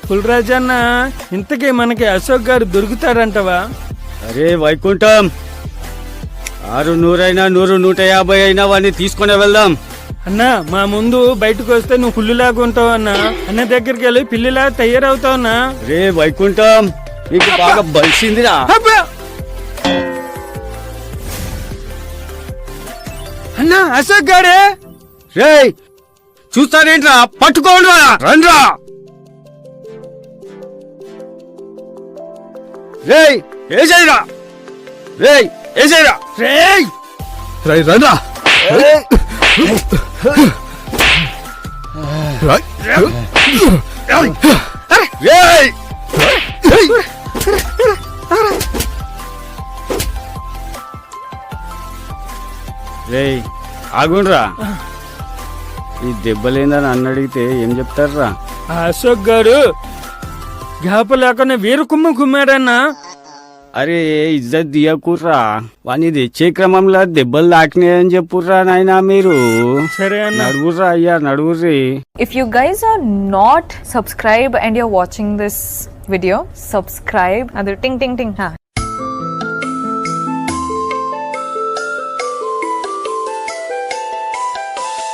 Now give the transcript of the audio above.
పుల్రాజన్న, ఇంతకీ మనకి అశోక్ గారు దొరుకుతారంటవా? అరే వైకుంఠం, 600 అయినా 100, 150 అయినా వాడిని తీసుకునే వెళ్దాం. అన్నా, మా ముందు బయటకు వస్తే నువ్వు పుల్లిలాగా ఉంటావు అన్నా. అన్న దగ్గరికి వెళ్ళి పిల్లిలా తయారవుతావు అన్నా. రే వైకుంఠం, నీకు బాగా బలిసిందిరా. అన్నా, అశోక్ గారే. రే చూస్తారేంట్రా, పట్టుకోండి రండ్రా. రే ఏజైరా, రే ఏజైరా, రే రండ్రా. రే ఆగుండ్రా. ఈ దెబ్బలేందని అన్న అడిగితే ఏం చెప్తారా? ఆ అశోక్ గారు గ్యాప్ లేకుండా వీరు కుమ్మాడన్నా. అరే ఇజ్జత్ దియకుర్రా, వాని తెచ్చే క్రమంలో దెబ్బలు తాకినాయని చెప్పుర్రా నాయనా మీరు. సరే అన్న, నడుగుర్రా అయ్యా, నడుగుర్రి. If you guys are not subscribed and you're watching this video, subscribe and the ting ting ting.